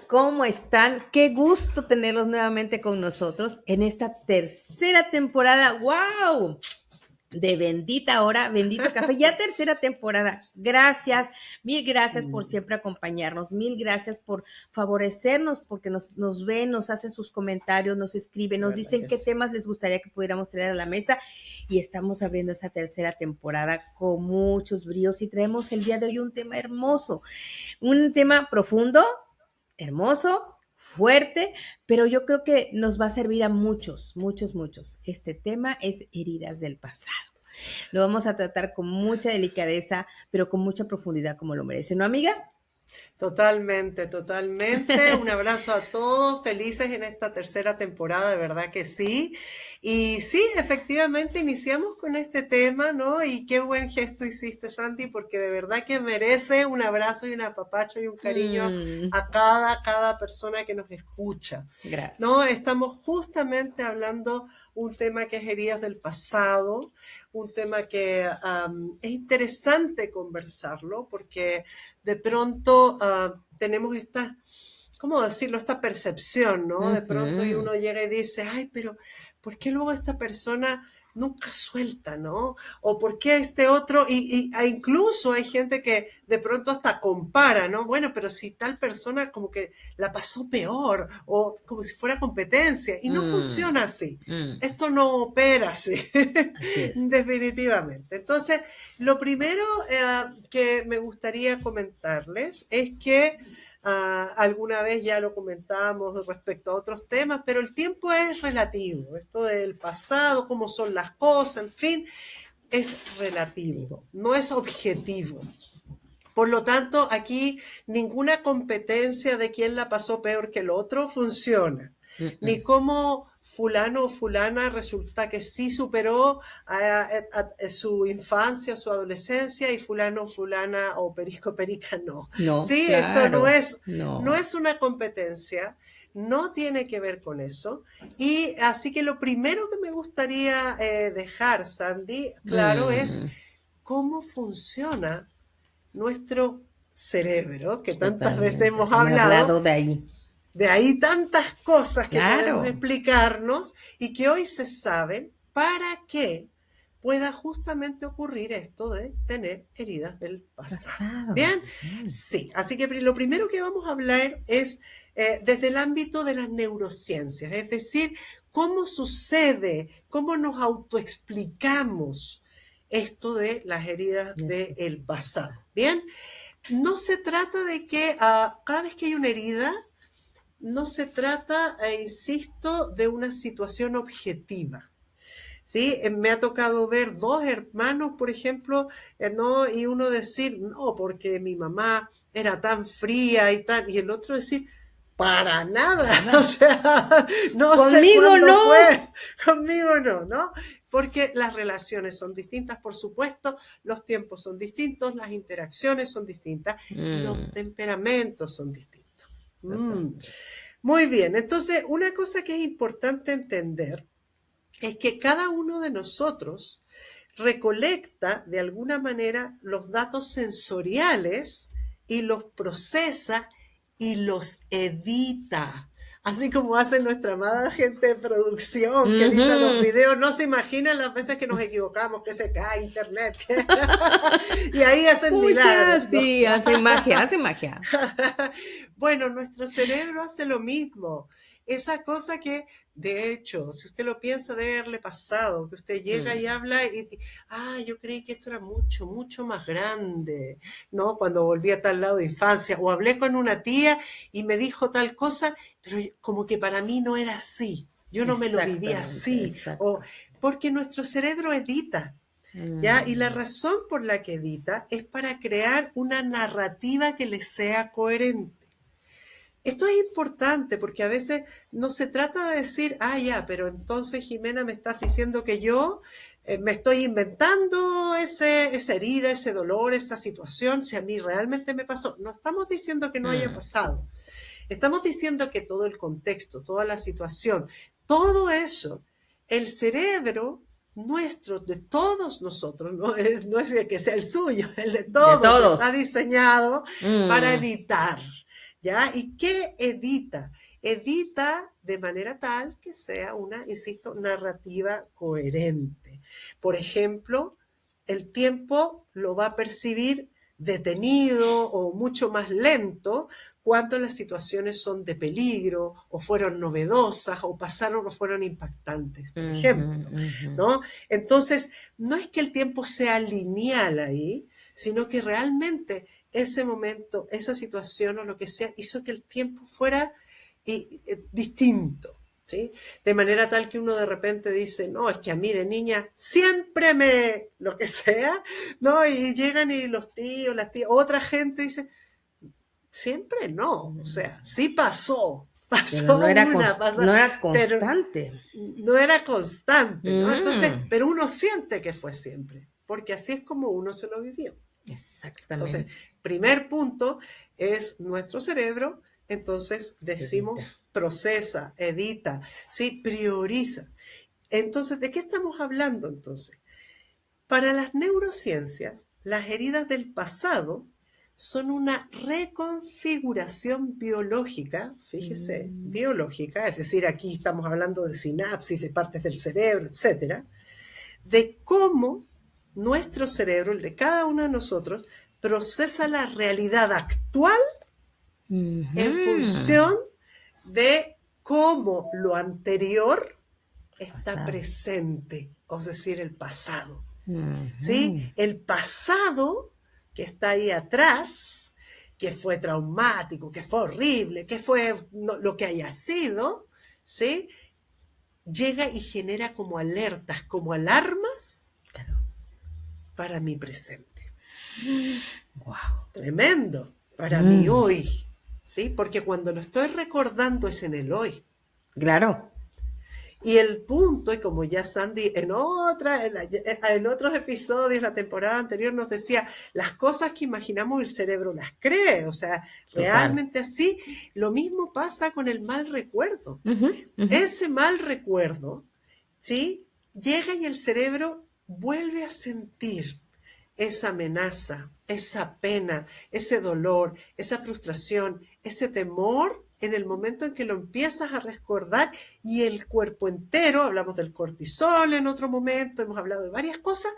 ¿Cómo están? Qué gusto tenerlos nuevamente con nosotros en esta tercera temporada. ¡Wow! De Bendita Hora, Bendito Café, ya tercera temporada. Gracias, mil gracias por siempre acompañarnos, mil gracias por favorecernos, porque nos ven, nos hacen sus comentarios, nos escriben, De nos verdad dicen que qué sí. temas les gustaría que pudiéramos traer a la mesa y estamos abriendo esa tercera temporada con muchos bríos y traemos el día de hoy un tema hermoso, un tema profundo, hermoso, fuerte, pero yo creo que nos va a servir a muchos, muchos, muchos. Este tema es heridas del pasado. Lo vamos a tratar con mucha delicadeza, pero con mucha profundidad como lo merece, ¿no, amiga? Totalmente, totalmente. Un abrazo a todos, felices en esta tercera temporada, de verdad que sí. Y sí, efectivamente iniciamos con este tema, ¿no? Y qué buen gesto hiciste, Santi, porque de verdad que merece un abrazo y un apapacho y un cariño a cada persona que nos escucha. ¿No? Gracias. Estamos justamente hablando un tema que es heridas del pasado, un tema que es interesante conversarlo porque de pronto tenemos esta, ¿cómo decirlo? Esta percepción, ¿no? De pronto y Ujú. uno llega y dice, ay, pero ¿por qué luego esta persona nunca suelta, ¿no? O por qué este otro, incluso hay gente que de pronto hasta compara, ¿no? Bueno, pero si tal persona como que la pasó peor, o como si fuera competencia, y no Mm, funciona así. mm, Esto no opera así, así es. definitivamente. Entonces, lo primero que me gustaría comentarles es que alguna vez ya lo comentábamos respecto a otros temas, pero el tiempo es relativo. Esto del pasado, cómo son las cosas, en fin, es relativo, Digo, no es objetivo. Por lo tanto, aquí ninguna competencia de quién la pasó peor que el otro funciona. mm, Ni mm. cómo fulano o fulana resulta que sí superó su infancia, su adolescencia y fulano o fulana o perico o perica no. No, Sí, esto no claro, es, no no. es una competencia, no tiene que ver con eso. Y así que lo primero que me gustaría dejar, Sandy, claro, es Mm, cómo funciona nuestro cerebro, que tantas veces totalmente. hemos Hemos hablado, hablado de ahí. de ahí tantas cosas que podemos Claro, explicarnos y que hoy se saben para que pueda justamente ocurrir esto de tener heridas del pasado. pasado. Bien, sí, así que lo primero que vamos a hablar es desde el ámbito de las neurociencias, es decir, cómo sucede, cómo nos autoexplicamos esto de las heridas del pasado. Bien, no se trata de que cada vez que hay una herida, no se trata, insisto, de una situación objetiva. ¿Sí? Me ha tocado ver dos hermanos, por ejemplo, ¿no? Y uno decir, no, porque mi mamá era tan fría y tal, y el otro decir, para nada, o Nada. sea, no sé Conmigo cuándo no. fue, conmigo no, ¿no? Porque las relaciones son distintas, por supuesto, los tiempos son distintos, las interacciones son distintas, los Mm, temperamentos son distintos. Mm. totalmente. Muy bien, entonces una cosa que es importante entender es que cada uno de nosotros recolecta de alguna manera los datos sensoriales y los procesa y los edita. Así como hace nuestra amada gente de producción que edita los Ujú. videos, no se imaginan las veces que nos equivocamos, que se cae internet, y ahí hacen Pucha, milagros, ¿no? sí, hace magia, hace magia. Bueno, nuestro cerebro hace lo mismo. Esa cosa que, de hecho, si usted lo piensa, debe haberle pasado, que usted llega y Mm, habla yo creí que esto era mucho, mucho más grande, ¿no? Cuando volví a tal lado de infancia, o hablé con una tía y me dijo tal cosa, pero como que para mí no era así, yo no me lo viví exactamente, así, o exacto. porque nuestro cerebro edita. ¿Ya? Y la Mm, razón por la que edita es para crear una narrativa que le sea coherente. Esto es importante porque a veces no se trata de decir, ya, pero entonces Jimena me estás diciendo que yo me estoy inventando esa herida, ese dolor, esa situación, si a mí realmente me pasó. No estamos diciendo que no haya mm, pasado. Estamos diciendo que todo el contexto, toda la situación, todo eso, el cerebro nuestro, de todos nosotros, no es el que sea el suyo, el de de todos está todos. diseñado para Mm, editar. ¿Ya? ¿Y qué evita? Evita de manera tal que sea una, insisto, narrativa coherente. Por ejemplo, el tiempo lo va a percibir detenido o mucho más lento cuando las situaciones son de peligro o fueron novedosas o pasaron o fueron impactantes, por Ujú, ejemplo, ujú. ¿no? Entonces, no es que el tiempo sea lineal ahí, sino que realmente ese momento, esa situación o lo que sea, hizo que el tiempo fuera distinto. ¿Sí? De manera tal que uno de repente dice, no, es que a mí de niña siempre me, lo que sea, ¿no? Y llegan y los tíos, las tías, otra gente dice, siempre no, o sea, sí pasó, Pero pasó una, pasa, no era pero constante. no era constante, ¿no? Entonces, Mm, pero uno siente que fue siempre, porque así es como uno se lo vivió. Entonces, exactamente. primer punto es nuestro cerebro, entonces Evita. decimos procesa, edita, ¿sí? Prioriza. Entonces, ¿de qué estamos hablando entonces? Para las neurociencias, las heridas del pasado son una reconfiguración biológica, fíjese, Mm, biológica, es decir, aquí estamos hablando de sinapsis, de partes del cerebro, etcétera, de cómo nuestro cerebro, el de cada uno de nosotros, procesa la realidad actual en ujú. función de cómo lo anterior está Pasado. presente, es decir, el pasado. ¿Sí? Ujú. El pasado que está ahí atrás, que fue traumático, que fue horrible, que fue lo que haya sido, ¿sí? Llega y genera como alertas, como alarmas Claro. para mi presente. Wow. Tremendo para mi Mm, hoy, ¿sí? Porque cuando lo estoy recordando es en el hoy. claro. Y el punto, y como ya Sandy en otros episodios, la temporada anterior nos decía, las cosas que imaginamos el cerebro las cree, o sea, Total. realmente así, lo mismo pasa con el mal recuerdo. Ujú, ujú. Ese mal recuerdo, ¿sí? Llega y el cerebro vuelve a sentir esa amenaza, esa pena, ese dolor, esa frustración, ese temor en el momento en que lo empiezas a recordar y el cuerpo entero, hablamos del cortisol en otro momento, hemos hablado de varias cosas,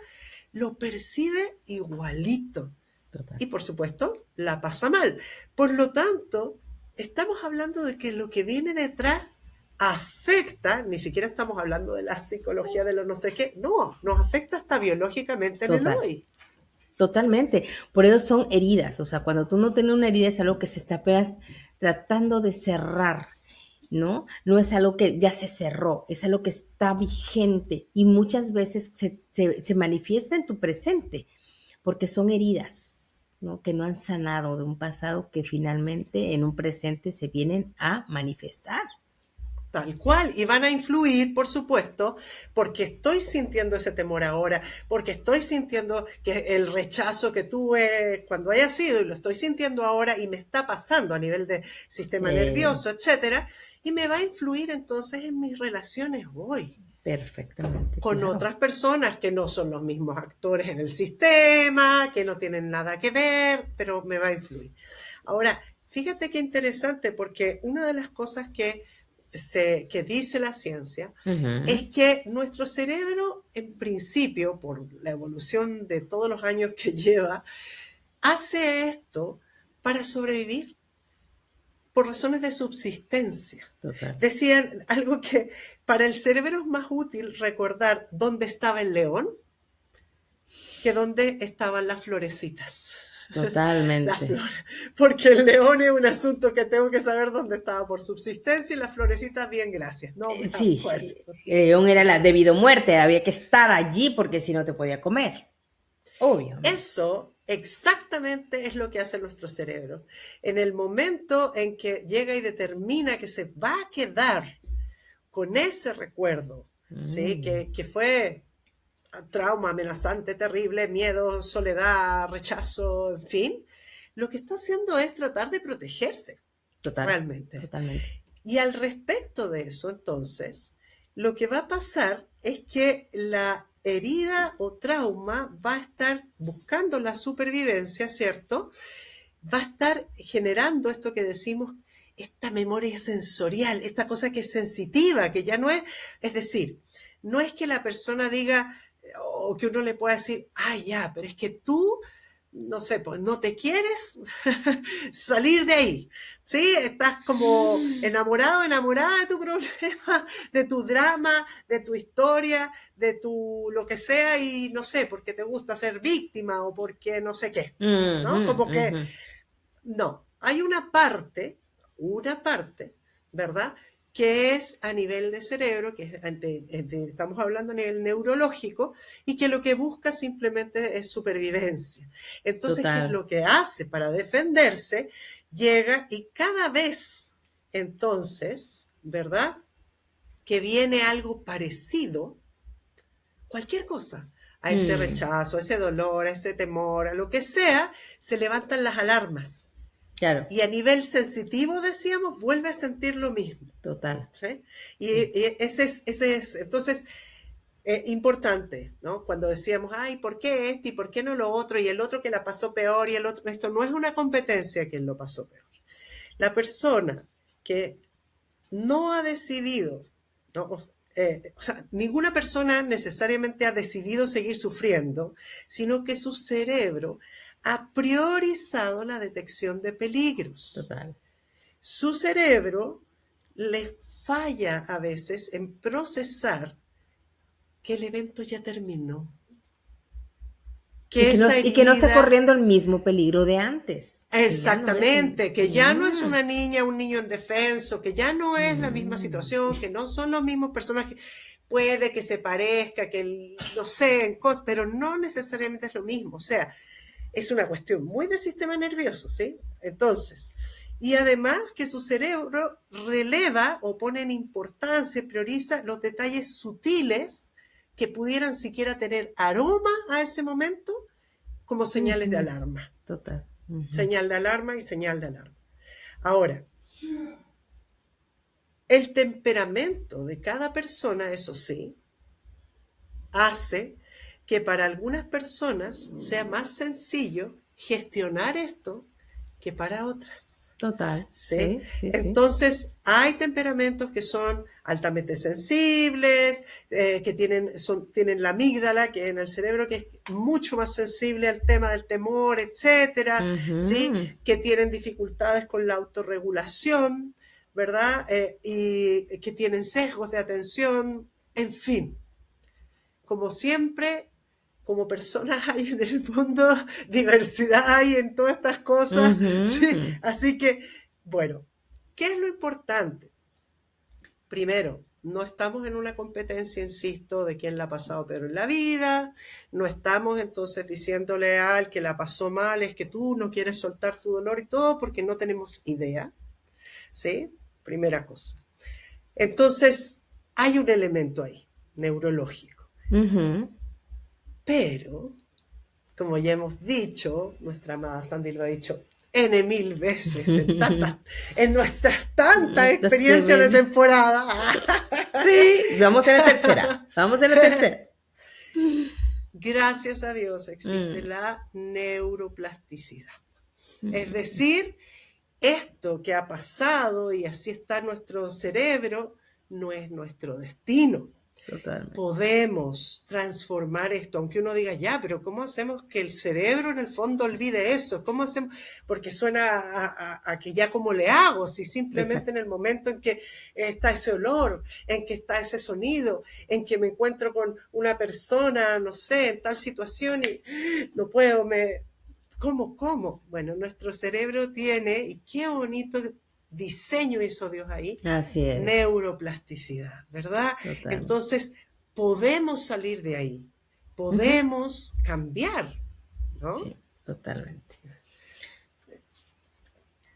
lo percibe igualito. Total. Y por supuesto, la pasa mal. Por lo tanto, estamos hablando de que lo que viene detrás afecta, ni siquiera estamos hablando de la psicología de lo no sé qué, no, nos afecta hasta biológicamente en el Total. hoy. Totalmente. Por eso son heridas. O sea, cuando tú no tienes una herida es algo que se está apenas tratando de cerrar, ¿no? No es algo que ya se cerró, es algo que está vigente y muchas veces se manifiesta en tu presente, porque son heridas, ¿no? Que no han sanado de un pasado que finalmente en un presente se vienen a manifestar. Tal cual, y van a influir, por supuesto, porque estoy sintiendo ese temor ahora, porque estoy sintiendo que el rechazo que tuve cuando haya sido y lo estoy sintiendo ahora y me está pasando a nivel de sistema Eh, nervioso, etcétera, y me va a influir entonces en mis relaciones hoy Perfectamente, con claro. otras personas que no son los mismos actores en el sistema, que no tienen nada que ver, pero me va a influir. Ahora, fíjate qué interesante, porque una de las cosas que dice la ciencia es Ujú. que nuestro cerebro, en principio, por la evolución de todos los años que lleva, hace esto para sobrevivir por razones de subsistencia. Total. Decían algo que para el cerebro es más útil recordar dónde estaba el león que dónde estaban las florecitas. Las Totalmente. flores. Porque el león es un asunto que tengo que saber dónde estaba por subsistencia y las florecitas, bien, gracias. No me Sí, acuerdo. León era la debido muerte, había que estar allí porque si no te podía comer, obviamente. Eso exactamente es lo que hace nuestro cerebro. En el momento en que llega y determina que se va a quedar con ese recuerdo, ¿sí? Mm, Que fue trauma amenazante, terrible, miedo, soledad, rechazo, en fin, lo que está haciendo es tratar de protegerse, total, realmente. totalmente. Y al respecto de eso, entonces, lo que va a pasar es que la herida o trauma va a estar buscando la supervivencia, ¿cierto? va a estar generando esto que decimos, esta memoria sensorial, esta cosa que es sensitiva, que ya no es decir, no es que la persona diga, o que uno le pueda decir, ay, ya, pero es que tú, no sé, pues no te quieres salir de ahí, ¿sí? Estás como enamorado, enamorada de tu problema, de tu drama, de tu historia, de tu lo que sea, y no sé, porque te gusta ser víctima o porque no sé qué, ¿no? Ujú, Como que ujú. no, hay una parte, ¿verdad? Que es a nivel de cerebro, que estamos hablando a nivel neurológico, y que lo que busca simplemente es supervivencia. Entonces, ¿qué es Total. lo que hace para defenderse? Llega y cada vez, entonces, ¿verdad? Que viene algo parecido, cualquier cosa, a ese Mm, rechazo, a ese dolor, a ese temor, a lo que sea, se levantan las alarmas. claro, Y a nivel sensitivo, decíamos, vuelve a sentir lo mismo. total. ¿Sí? Sí. Y ese es entonces, importante, ¿no? Cuando decíamos, ay, ¿por qué este y por qué no lo otro? Y el otro que la pasó peor y el otro, esto no es una competencia que él lo pasó peor. La persona que no ha decidido, ¿no? O sea, ninguna persona necesariamente ha decidido seguir sufriendo, sino que su cerebro ha priorizado la detección de peligros. Total. Su cerebro le falla a veces en procesar que el evento ya terminó, que esa Y que no está herida, corriendo el mismo peligro de antes, que ya no es el... exactamente, que ya no es una niña, un niño indefenso, que ya no es la misma Mm, situación, que no son los mismos personajes. Puede que se parezca, que no sé, pero no necesariamente es lo mismo. O sea, es una cuestión muy del sistema nervioso, ¿sí? Entonces, y además que su cerebro releva o pone en importancia, prioriza los detalles sutiles que pudieran siquiera tener aroma a ese momento como señales de ujú, alarma. total. Ujú. Señal de alarma y señal de alarma. Ahora, el temperamento de cada persona, eso sí, hace que para algunas personas sea más sencillo gestionar esto que para otras. Total, ¿Sí? sí, sí, sí. Entonces, hay temperamentos que son altamente sensibles, que tienen la amígdala, que en el cerebro, que es mucho más sensible al tema del temor, etcétera, ¿sí? Ujú. Que tienen dificultades con la autorregulación, ¿verdad? Y que tienen sesgos de atención, en fin, como siempre, como personas hay en el mundo, diversidad hay en todas estas cosas, ¿sí? Ujú. Así que, bueno, ¿qué es lo importante? Primero, no estamos en una competencia, insisto, de quién la ha pasado peor en la vida, no estamos entonces diciéndole al que la pasó mal, es que tú no quieres soltar tu dolor y todo, porque no tenemos idea, ¿sí? Primera cosa. Entonces, hay un elemento ahí, neurológico, Ujú. pero como ya hemos dicho, nuestra amada Sandy lo ha dicho N mil veces en nuestras tantas experiencias de temporada. Sí, vamos en la tercera. Vamos en la tercera. Gracias a Dios existe Mm, la neuroplasticidad. Es mm, decir, esto que ha pasado y así está nuestro cerebro no es nuestro destino. totalmente. Podemos transformar esto, aunque uno diga, ya, pero ¿cómo hacemos que el cerebro en el fondo olvide eso? ¿Cómo hacemos? Porque suena a que ya como le hago, si simplemente en Exacto. el momento en que está ese olor, en que está ese sonido, en que me encuentro con una persona, no sé, en tal situación y no puedo, ¿cómo? Bueno, nuestro cerebro tiene, y qué bonito diseño hizo Dios ahí, Así es. neuroplasticidad, ¿verdad? Totalmente. Entonces, podemos salir de ahí, Ujú. podemos cambiar, ¿no? Sí, totalmente.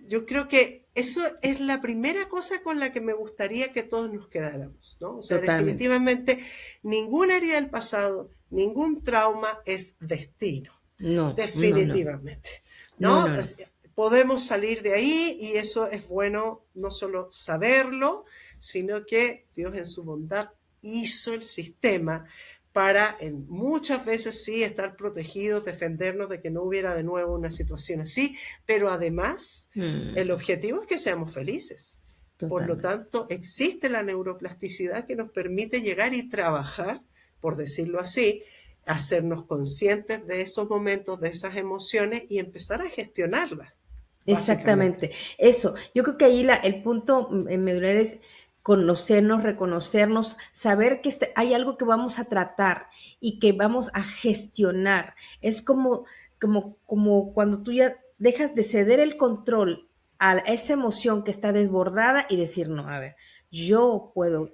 Yo creo que eso es la primera cosa con la que me gustaría que todos nos quedáramos, ¿no? O sea, Totalmente. definitivamente ninguna herida del pasado, ningún trauma es destino, No, no, no. definitivamente, No, ¿no? no, no. Podemos salir de ahí y eso es bueno no solo saberlo, sino que Dios en su bondad hizo el sistema para muchas veces sí estar protegidos, defendernos de que no hubiera de nuevo una situación así, pero además el Mm, objetivo es que seamos felices. Por lo totalmente. tanto, existe la neuroplasticidad que nos permite llegar y trabajar, por decirlo así, hacernos conscientes de esos momentos, de esas emociones y empezar a gestionarlas, básicamente. Exactamente. Eso, yo creo que ahí el punto medular es conocernos, reconocernos, saber que hay algo que vamos a tratar y que vamos a gestionar. Es como cuando tú ya dejas de ceder el control a esa emoción que está desbordada y decir, no, a ver, yo puedo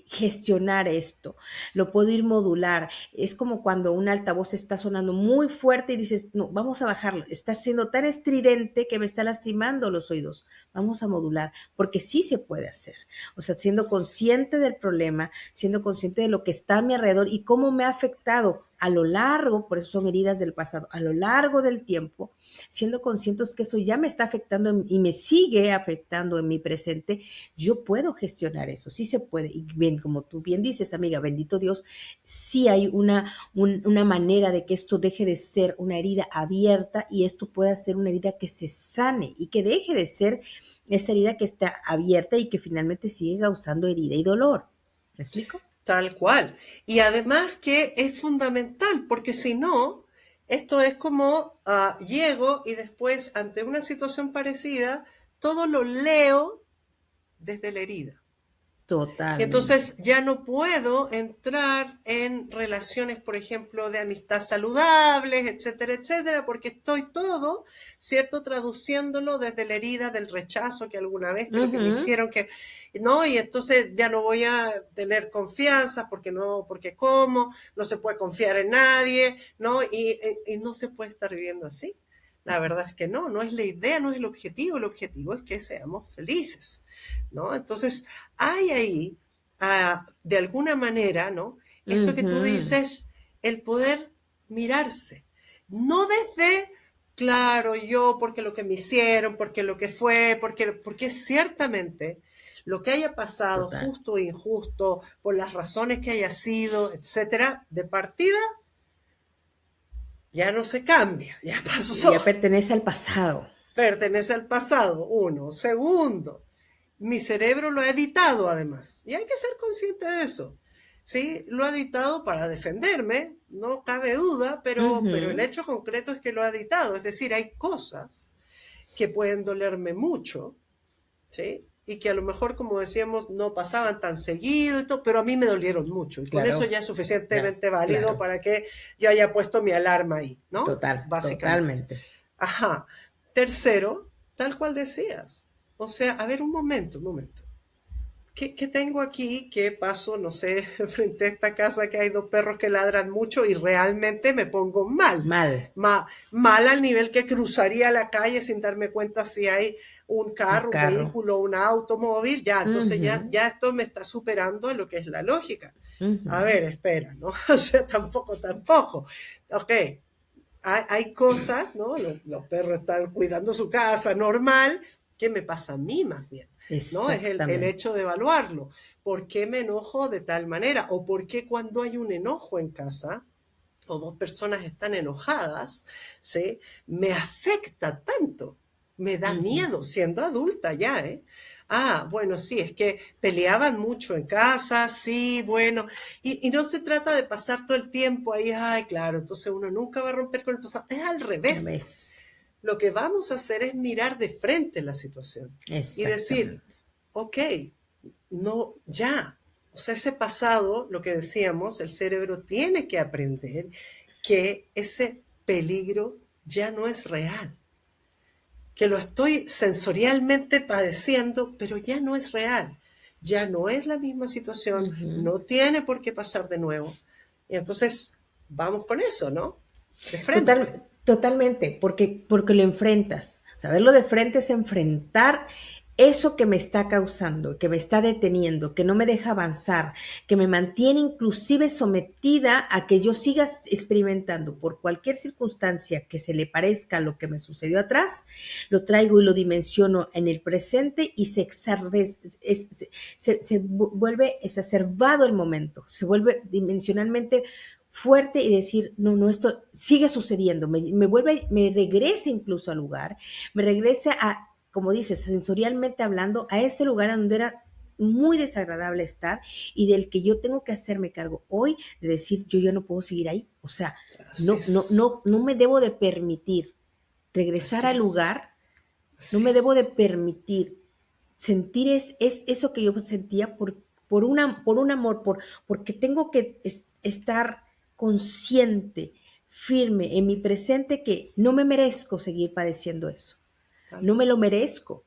gestionar esto, lo puedo ir modular. Es como cuando un altavoz está sonando muy fuerte y dices, no, vamos a bajarlo, está siendo tan estridente que me está lastimando los oídos, vamos a modular, porque sí se puede hacer. O sea, siendo consciente del problema, siendo consciente de lo que está a mi alrededor y cómo me ha afectado a lo largo, por eso son heridas del pasado, a lo largo del tiempo, siendo conscientes que eso ya me está afectando y me sigue afectando en mi presente, yo puedo gestionar eso, sí se puede. Y bien, como tú bien dices, amiga, bendito Dios, sí hay una manera de que esto deje de ser una herida abierta y esto pueda ser una herida que se sane y que deje de ser esa herida que está abierta y que finalmente sigue causando herida y dolor. ¿Me explico? Tal cual. Y además que es fundamental, porque si no, esto es como llego y después ante una situación parecida, todo lo leo desde la herida. Y Totalmente. entonces ya no puedo entrar en relaciones, por ejemplo, de amistad saludables, etcétera, etcétera, porque estoy todo, ¿cierto? Traduciéndolo desde la herida del rechazo que alguna vez, que lo que me Ujú. hicieron, que, ¿no? Y entonces ya no voy a tener confianza porque no, porque cómo, no se puede confiar en nadie, ¿no? Y no se puede estar viviendo así. La verdad es que no, no es la idea, no es el objetivo es que seamos felices, ¿no? Entonces, hay ahí, de alguna manera, ¿no? Esto que tú Ujú. dices, el poder mirarse, no desde, claro, yo, porque lo que me hicieron, porque lo que fue, porque ciertamente lo que haya pasado, Total. justo o injusto, por las razones que haya sido, etcétera, de partida ya no se cambia, ya Ya pasó. pertenece al pasado. Pertenece al pasado, uno. Segundo, mi cerebro lo ha editado además. Y hay que ser consciente de eso. Sí, lo ha editado para defenderme, no cabe duda, pero el Ujú. hecho concreto es que lo ha editado. Es decir, hay cosas que pueden dolerme mucho, ¿sí? Y que a lo mejor, como decíamos, no pasaban tan seguido y todo, pero a mí me dolieron mucho. Y con eso Claro, ya es claro, suficientemente válido claro. para que yo haya puesto mi alarma ahí, ¿no? Total, Básicamente. totalmente. Ajá. Tercero, tal cual decías. O sea, a ver, un momento, un momento. ¿Qué tengo aquí? ¿Qué paso? No sé, frente a esta casa que hay dos perros que ladran mucho y realmente me pongo mal. Mal, Mal al nivel que cruzaría la calle sin darme cuenta si hay un un carro, un carro. vehículo, un automóvil. Ya, entonces ya, Ujú, ya esto me está superando lo que es la lógica. A ujú. ver, espera, ¿no? O sea, tampoco, tampoco. Ok, hay cosas, ¿no? Los perros están cuidando su casa normal. ¿Qué me pasa a mí más bien? ¿No? Es el Exactamente. hecho de evaluarlo. ¿Por qué me enojo de tal manera? ¿O por qué cuando hay un enojo en casa o dos personas están enojadas, ¿sí? Me afecta tanto? Me da Ujú. miedo siendo adulta ya, ¿eh? Ah, bueno, sí, es que peleaban mucho en casa, sí, bueno, y no se trata de pasar todo el tiempo ahí, ay, claro, entonces uno nunca va a romper con el pasado, es al Ya revés. ves. Lo que vamos a hacer es mirar de frente la situación y decir, Exactamente. ok, no, ya. O sea, ese pasado, lo que decíamos, el cerebro tiene que aprender que ese peligro ya no es real, que lo estoy sensorialmente padeciendo, pero ya no es real, ya no es la misma situación, Ujú. no tiene por qué pasar de nuevo. Y entonces, vamos con eso, ¿no? De frente. Totalmente, porque lo enfrentas. Saberlo de frente es enfrentar eso que me está causando, que me está deteniendo, que no me deja avanzar, que me mantiene inclusive sometida a que yo siga experimentando por cualquier circunstancia que se le parezca a lo que me sucedió atrás, lo traigo y lo dimensiono en el presente y se vuelve exacerbado el momento, se vuelve dimensionalmente fuerte y decir, no, no, esto sigue sucediendo, me regresa incluso al lugar, me regresa a, como dices, sensorialmente hablando, a ese lugar donde era muy desagradable estar y del que yo tengo que hacerme cargo hoy de decir, yo ya no puedo seguir ahí. O sea, Así es, no me debo de permitir regresar así al es, lugar, no así me debo de es. permitir sentir es eso que yo sentía por un amor, porque tengo que estar consciente, firme en mi presente que no me merezco seguir padeciendo eso. Tal No me cual. lo merezco.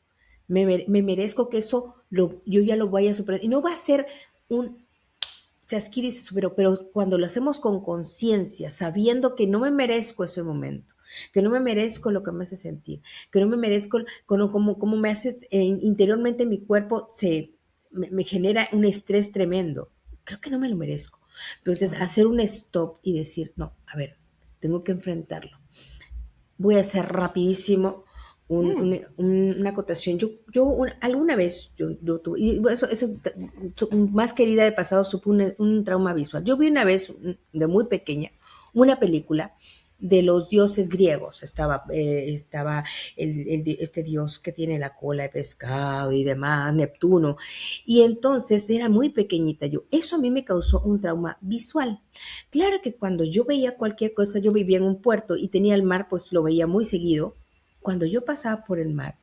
Me merezco que eso yo ya lo vaya a superar. Y no va a ser un chasquido y se superó, pero cuando lo hacemos con conciencia, sabiendo que no me merezco ese momento, que no me merezco lo que me hace sentir, que no me merezco como me hace interiormente mi cuerpo me genera un estrés tremendo. Creo que no me lo merezco. Entonces, Claro. hacer un stop y decir, no, a ver, tengo que enfrentarlo. Voy a hacer rapidísimo Mm, una acotación. Alguna vez, yo tuve, y más querida de pasado, supe un trauma visual. Yo vi una vez, de muy pequeña, una película de los dioses griegos. Estaba este dios que tiene la cola de pescado y demás, Neptuno. Y entonces era muy pequeñita yo. Eso a mí me causó un trauma visual. Claro que cuando yo veía cualquier cosa, yo vivía en un puerto y tenía el mar, pues lo veía muy seguido. Cuando yo pasaba por el mar,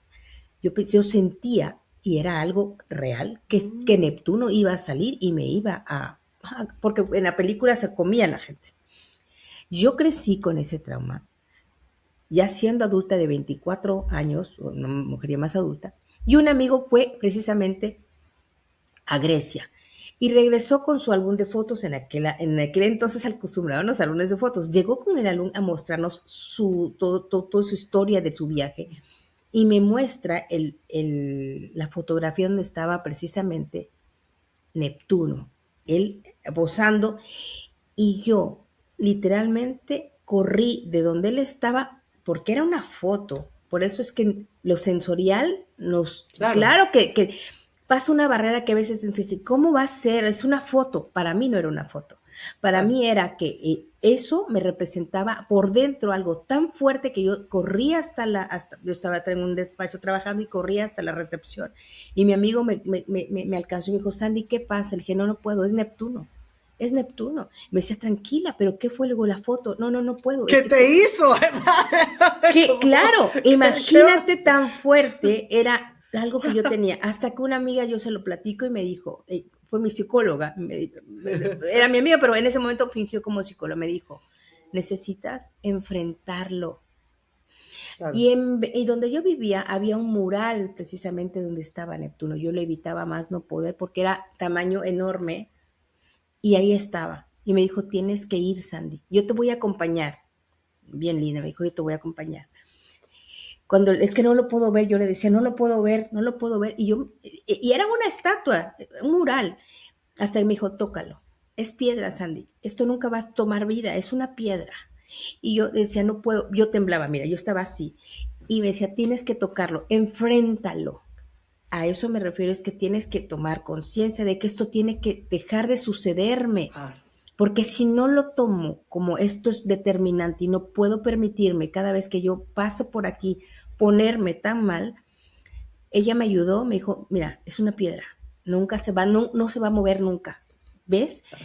yo sentía, y era algo real, que mm. Neptuno iba a salir y me iba porque en la película se comía la gente. Yo crecí con ese trauma, ya siendo adulta de 24 años, una mujer ya más adulta, y un amigo fue precisamente a Grecia y regresó con su álbum de fotos en aquel entonces acostumbraban los álbumes de fotos. Llegó con el álbum a mostrarnos toda su historia de su viaje y me muestra la fotografía donde estaba precisamente Neptuno, él posando y yo literalmente corrí de donde él estaba porque era una foto. Por eso es que lo sensorial Claro. claro que pasa una barrera que a veces dice, ¿cómo va a ser? Es una foto. Para mí no era una foto. Para Claro. mí era que eso me representaba por dentro algo tan fuerte que yo corría yo estaba en un despacho trabajando y corría hasta la recepción. Y mi amigo me alcanzó y me dijo, Sandy, ¿qué pasa? Le dije, no, no puedo, es Neptuno. Es Neptuno. Me decía, tranquila, pero ¿qué fue luego la foto? No, no, no puedo. ¿Qué te hizo? Que Como, claro, ¿qué va? imagínate tan fuerte, era algo que yo tenía. Hasta que una amiga yo se lo platico y me dijo, fue mi psicóloga, era mi amiga, pero en ese momento fingió como psicóloga, me dijo, necesitas enfrentarlo. Claro. Y donde yo vivía había un mural precisamente donde estaba Neptuno. Yo lo evitaba más no poder porque era tamaño enorme y ahí estaba. Y me dijo, tienes que ir, Sandy. Yo te voy a acompañar. Bien linda, me dijo, yo te voy a acompañar. Cuando es que no lo puedo ver, yo le decía, no lo puedo ver, no lo puedo ver. Y era una estatua, un mural. Hasta que me dijo, tócalo. Es piedra, Sandy. Esto nunca va a tomar vida, es una piedra. Y yo decía, no puedo, yo temblaba, mira, yo estaba así. Y me decía, tienes que tocarlo, enfréntalo. A eso me refiero, es que tienes que tomar conciencia de que esto tiene que dejar de sucederme, Ah, porque si no lo tomo como esto es determinante y no puedo permitirme cada vez que yo paso por aquí ponerme tan mal, ella me ayudó, me dijo, mira, es una piedra, nunca se va, no se va a mover nunca, ¿ves? claro.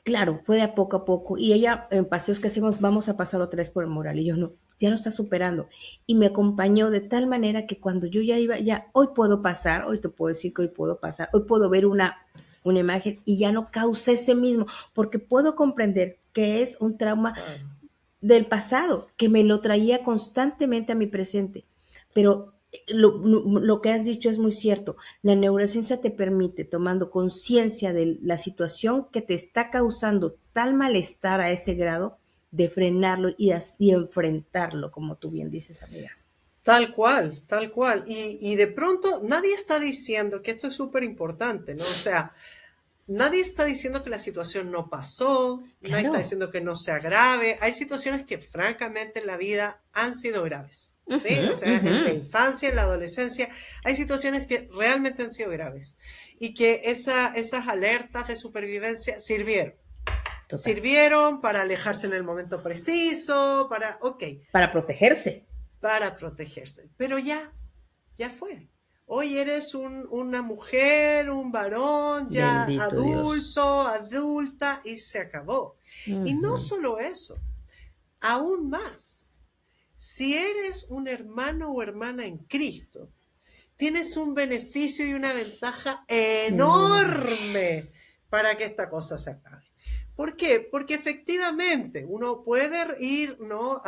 Claro, fue de a poco, y ella en paseos que hacemos, vamos a pasar otra vez por el mural, y yo no, ya lo está superando, y me acompañó de tal manera que cuando yo ya iba, ya, hoy puedo pasar, hoy te puedo decir que hoy puedo pasar, hoy puedo ver una imagen y ya no causa ese mismo, porque puedo comprender que es un trauma Claro. del pasado, que me lo traía constantemente a mi presente. Pero lo que has dicho es muy cierto. La neurociencia te permite, tomando conciencia de la situación que te está causando tal malestar a ese grado, de frenarlo y enfrentarlo, como tú bien dices, amiga. Tal cual, tal cual. Y de pronto nadie está diciendo que esto es súper importante, ¿no? O sea, nadie está diciendo que la situación no pasó, nadie está Claro. diciendo que no sea grave. Hay situaciones que francamente en la vida han sido graves, ¿sí? Ujú, O sea, ujú. en la infancia, en la adolescencia, hay situaciones que realmente han sido graves y que esas alertas de supervivencia sirvieron. Total. Sirvieron para alejarse en el momento preciso, ok, Para protegerse. para protegerse. Pero ya fue. Hoy eres una mujer, un varón ya Bendito Dios. adulto, adulta y se acabó. Y no Ujú. solo eso, aún más. Si eres un hermano o hermana en Cristo, tienes un beneficio y una ventaja Enorme. enorme para que esta cosa se acabe. ¿Por qué? Porque efectivamente uno puede ir, ¿no?,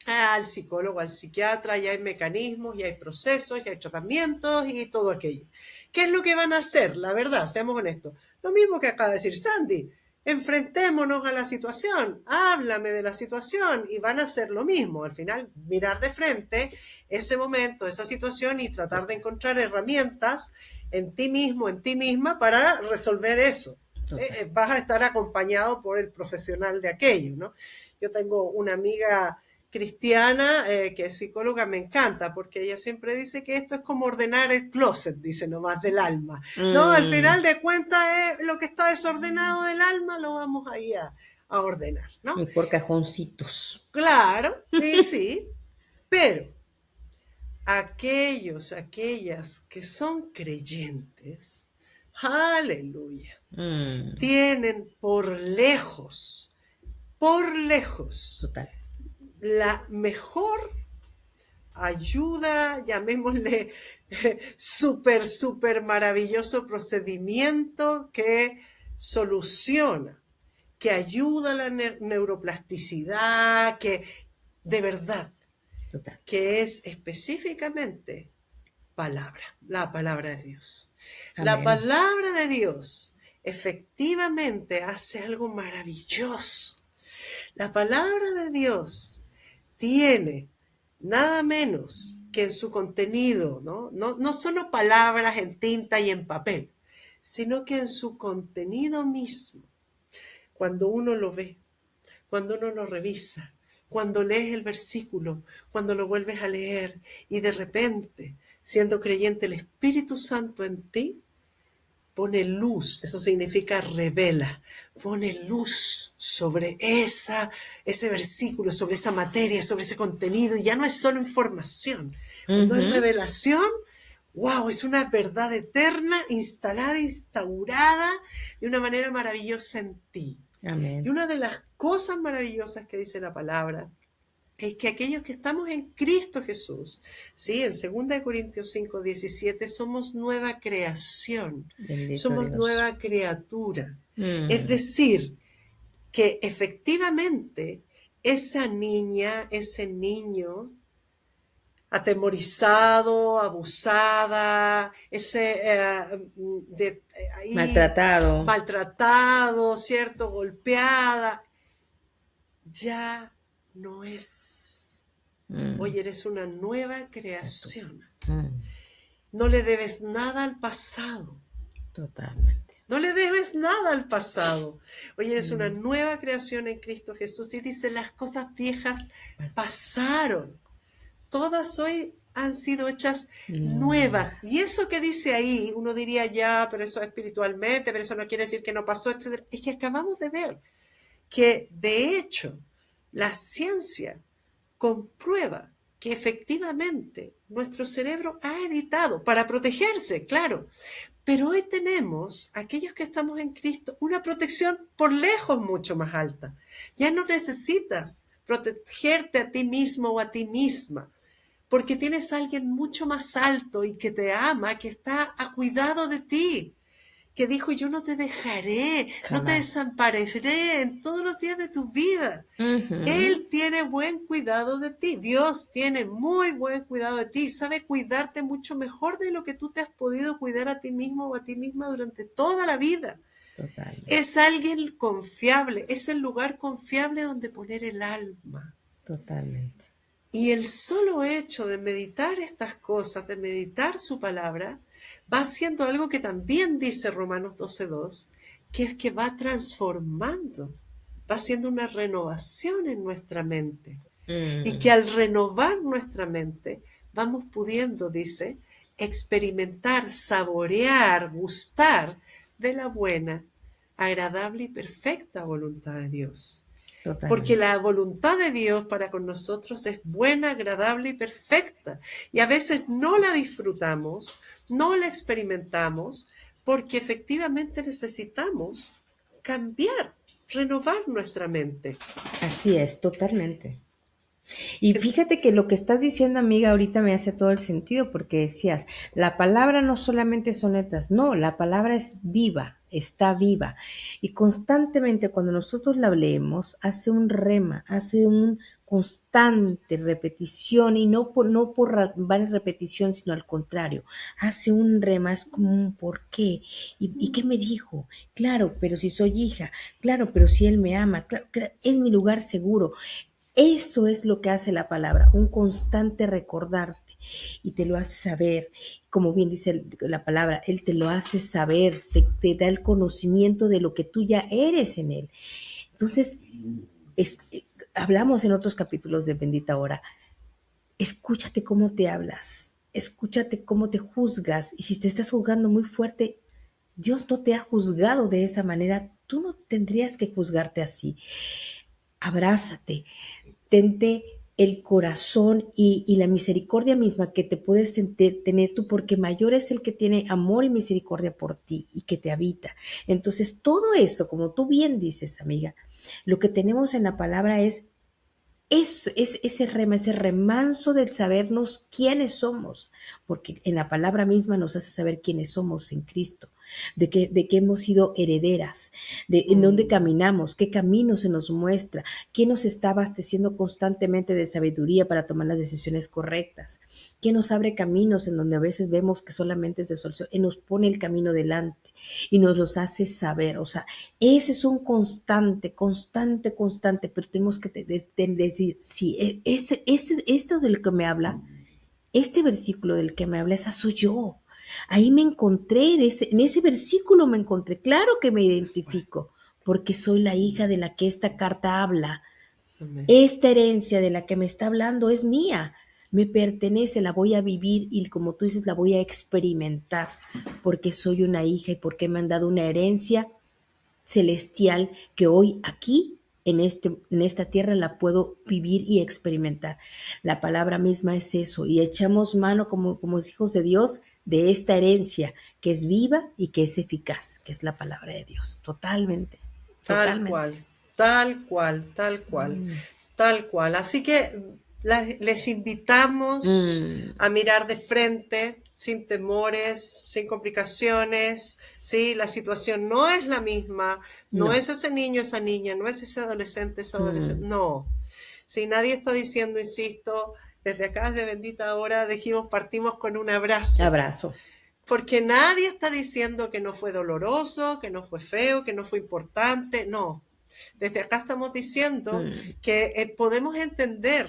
al psicólogo, al psiquiatra, y hay mecanismos, y hay procesos, y hay tratamientos, y todo aquello. ¿Qué es lo que van a hacer? La verdad, seamos honestos. Lo mismo que acaba de decir Sandy. Enfrentémonos a la situación, háblame de la situación, y van a hacer lo mismo. Al final, mirar de frente ese momento, esa situación, y tratar de encontrar herramientas en ti mismo, en ti misma, para resolver eso. Total. Vas a estar acompañado por el profesional de aquello, ¿no? Yo tengo una amiga cristiana, que es psicóloga, me encanta, porque ella siempre dice que esto es como ordenar el closet, dice nomás, del alma. No, al Mm, final de cuentas, lo que está desordenado del alma lo vamos ahí a ordenar, ¿no? y por cajoncitos. Claro, y sí, pero aquellas que son creyentes, aleluya, Mm, tienen por lejos, total. la mejor ayuda, llamémosle, súper maravilloso procedimiento que soluciona, que ayuda a la neuroplasticidad, que de verdad, Total. que es específicamente la palabra de Dios. La Amén. palabra de Dios efectivamente hace algo maravilloso. La palabra de Dios tiene nada menos que en su contenido, ¿no? No solo palabras en tinta y en papel, sino que en su contenido mismo, cuando uno lo ve, cuando uno lo revisa, cuando lees el versículo, cuando lo vuelves a leer y de repente, siendo creyente, el Espíritu Santo en ti pone luz, eso significa revela, pone luz sobre ese versículo, sobre esa materia, sobre ese contenido, y ya no es solo información. Cuando es Ujú. revelación, wow, es una verdad eterna, instalada, instaurada de una manera maravillosa en ti. Y Amén. una de las cosas maravillosas que dice la palabra es que aquellos que estamos en Cristo Jesús, ¿sí? En 2 Corintios 5:17 somos nueva creación, Bendito somos Dios. nueva criatura. Es Mm, decir, que efectivamente esa niña, ese niño atemorizado, abusada, ahí maltratado. maltratado, ¿cierto? Golpeada, ya no es. Mm, Hoy eres una nueva cierto. creación. Mm, No le debes nada al pasado. totalmente. No le debes nada al pasado. Hoy eres una Mm, nueva creación en Cristo Jesús. Y dice, las cosas viejas pasaron. Todas hoy han sido hechas nuevas. nueva. Y eso que dice ahí, uno diría, ya, pero eso espiritualmente, pero eso no quiere decir que no pasó, etc. Es que acabamos de ver que, de hecho, la ciencia comprueba que efectivamente nuestro cerebro ha editado para protegerse, claro. Pero hoy tenemos, aquellos que estamos en Cristo, una protección por lejos mucho más alta. Ya no necesitas protegerte a ti mismo o a ti misma, porque tienes a alguien mucho más alto y que te ama, que está a cuidado de ti, que dijo, yo no te dejaré, no te Jamás. desampararé en todos los días de tu vida. Ujú. Él tiene buen cuidado de ti. Dios tiene muy buen cuidado de ti. Sabe cuidarte mucho mejor de lo que tú te has podido cuidar a ti mismo o a ti misma durante toda la vida. Totalmente. Es alguien confiable. Es el lugar confiable donde poner el alma. Totalmente. Y el solo hecho de meditar estas cosas, de meditar su palabra, va haciendo algo que también dice Romanos 12:2, que es que va transformando, va haciendo una renovación en nuestra mente. Y que Mm, al renovar nuestra mente, vamos pudiendo, dice, experimentar, saborear, gustar de la buena, agradable y perfecta voluntad de Dios. Porque totalmente. la voluntad de Dios para con nosotros es buena, agradable y perfecta. Y a veces no la disfrutamos, no la experimentamos, porque efectivamente necesitamos cambiar, renovar nuestra mente. Así es, totalmente. Y fíjate que lo que estás diciendo, amiga, ahorita me hace todo el sentido porque decías, la palabra no solamente son letras, no, la palabra es viva, está viva. Y constantemente cuando nosotros la leemos, hace un rema, hace un constante repetición y no por varias repetición, sino al contrario, hace un rema, es como un por qué. ¿Y qué me dijo? Claro, pero si soy hija, claro, pero si él me ama, claro, es mi lugar seguro. Eso es lo que hace la palabra, un constante recordarte y te lo hace saber. Como bien dice la palabra, Él te lo hace saber, te da el conocimiento de lo que tú ya eres en Él. Entonces, es, hablamos en otros capítulos de Bendita Hora, escúchate cómo te hablas, escúchate cómo te juzgas y si te estás juzgando muy fuerte, Dios no te ha juzgado de esa manera, tú no tendrías que juzgarte así. Abrázate, tente el corazón y la misericordia misma que te puedes tener tú, porque mayor es el que tiene amor y misericordia por ti y que te habita. Entonces, todo eso, como tú bien dices, amiga, lo que tenemos en la palabra es ese rema, ese remanso del sabernos quiénes somos, porque en la palabra misma nos hace saber quiénes somos en Cristo, de que hemos sido herederas, de en dónde Mm. caminamos, qué camino se nos muestra, quién nos está abasteciendo constantemente de sabiduría para tomar las decisiones correctas, quién nos abre caminos en donde a veces vemos que solamente es de solución, y nos pone el camino delante y nos los hace saber, o sea, ese es un constante, constante, constante, pero tenemos que decir, sí, esto del que me habla, este versículo del que me habla, esa soy yo. Ahí me encontré, en ese versículo me encontré, claro que me Bueno, identifico, porque soy la hija de la que esta carta habla. amén. Esta herencia de la que me está hablando es mía, me pertenece, la voy a vivir y como tú dices, la voy a experimentar, porque soy una hija y porque me han dado una herencia celestial que hoy aquí en esta tierra la puedo vivir y experimentar. La palabra misma es eso y echamos mano como hijos de Dios de esta herencia que es viva y que es eficaz, que es la palabra de Dios. Totalmente, Tal totalmente. cual, tal cual, tal cual, Mm, tal cual. Así que les invitamos mm, a mirar de frente, sin temores, sin complicaciones, ¿sí? La situación no es la misma, no no. es ese niño, esa niña, no es ese adolescente, Mm, no. Si nadie está diciendo, insisto, desde acá, desde Bendita Hora, dijimos, partimos con un abrazo. abrazo. Porque nadie está diciendo que no fue doloroso, que no fue feo, que no fue importante. No. Desde acá estamos diciendo Mm, que podemos entender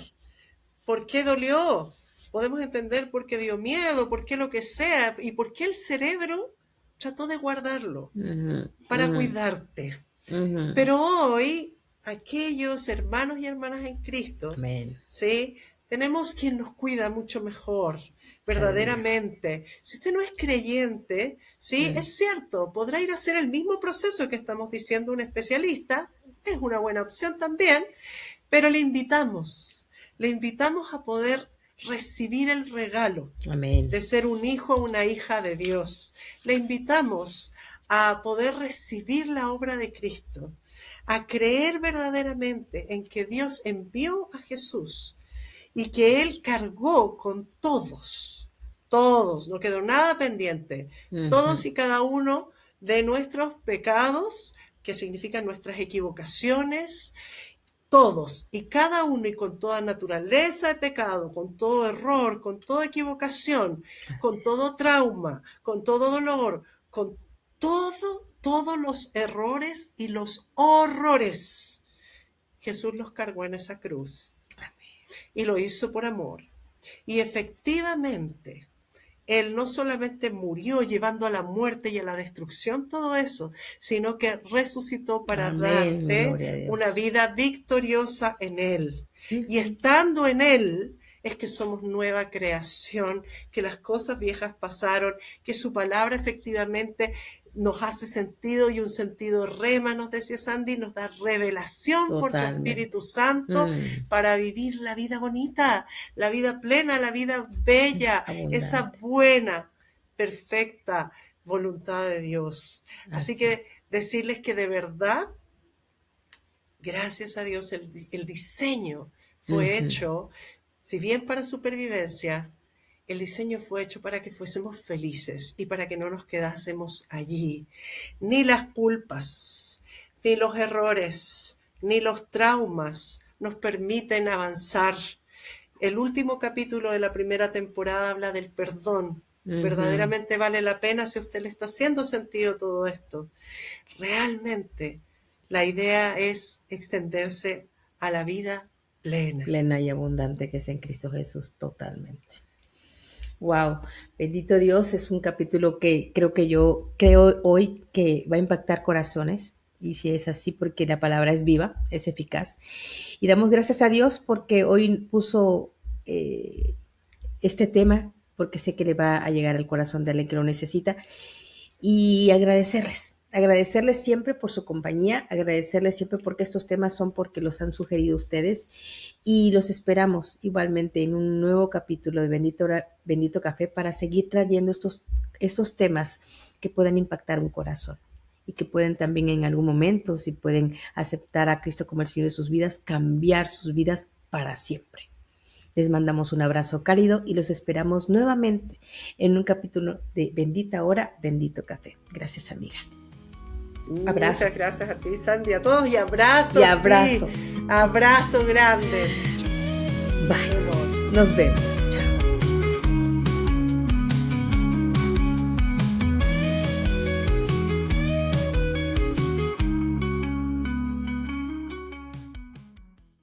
por qué dolió, podemos entender por qué dio miedo, por qué lo que sea, y por qué el cerebro trató de guardarlo ujú, para ujú, cuidarte. ujú. Pero hoy, aquellos hermanos y hermanas en Cristo, Amén. ¿sí? Tenemos quien nos cuida mucho mejor, Aleluya. verdaderamente. Si usted no es creyente, ¿sí? Mm, Es cierto, podrá ir a hacer el mismo proceso que estamos diciendo un especialista, es una buena opción también, pero le invitamos a poder recibir el regalo amén. de ser un hijo o una hija de Dios. Le invitamos a poder recibir la obra de Cristo, a creer verdaderamente en que Dios envió a Jesús y que Él cargó con todos, no quedó nada pendiente, Ujú, todos y cada uno de nuestros pecados, que significan nuestras equivocaciones, todos y cada uno y con toda naturaleza de pecado, con todo error, con toda equivocación, así con es. todo trauma, con todo dolor, con todos los errores y los horrores. Jesús los cargó en esa cruz. y lo hizo por amor. Y efectivamente, Él no solamente murió llevando a la muerte y a la destrucción todo eso, sino que resucitó para Amén, darte gloria a una Dios. vida victoriosa en Él. Y Ujú. estando en Él es que somos nueva creación, que las cosas viejas pasaron, que su palabra efectivamente nos hace sentido, y un sentido rema, nos decía Sandy, nos da revelación por su Totalmente. Espíritu Santo Mm, para vivir la vida bonita, la vida plena, la vida bella, esa abundante. buena, perfecta voluntad de Dios. Así Así que es. decirles que de verdad, gracias a Dios, el diseño fue Ujú. hecho, si bien para supervivencia, el diseño fue hecho para que fuésemos felices y para que no nos quedásemos allí. Ni las culpas, ni los errores, ni los traumas nos permiten avanzar. El último capítulo de la primera temporada habla del perdón. Ujú. Verdaderamente vale la pena si a usted le está haciendo sentido todo esto. Realmente la idea es extenderse a la vida plena. Plena y abundante que es en Cristo Jesús, totalmente. Wow, bendito Dios, es un capítulo que yo creo hoy que va a impactar corazones. Y si es así, porque la palabra es viva, es eficaz. Y damos gracias a Dios porque hoy puso este tema, porque sé que le va a llegar al corazón de alguien que lo necesita. Y agradecerles siempre por su compañía, agradecerles siempre porque estos temas son porque los han sugerido ustedes y los esperamos igualmente en un nuevo capítulo de Bendito Café para seguir trayendo estos temas que puedan impactar un corazón y que pueden también en algún momento, si pueden aceptar a Cristo como el Señor de sus vidas, cambiar sus vidas para siempre. Les mandamos un abrazo cálido y los esperamos nuevamente en un capítulo de Bendita Hora, Bendito Café. Gracias, amiga. Abrazo Muchas gracias a ti, Sandy, a todos, y y abrazos, sí, abrazo. abrazo grande. Nos Bye. vemos. Nos vemos.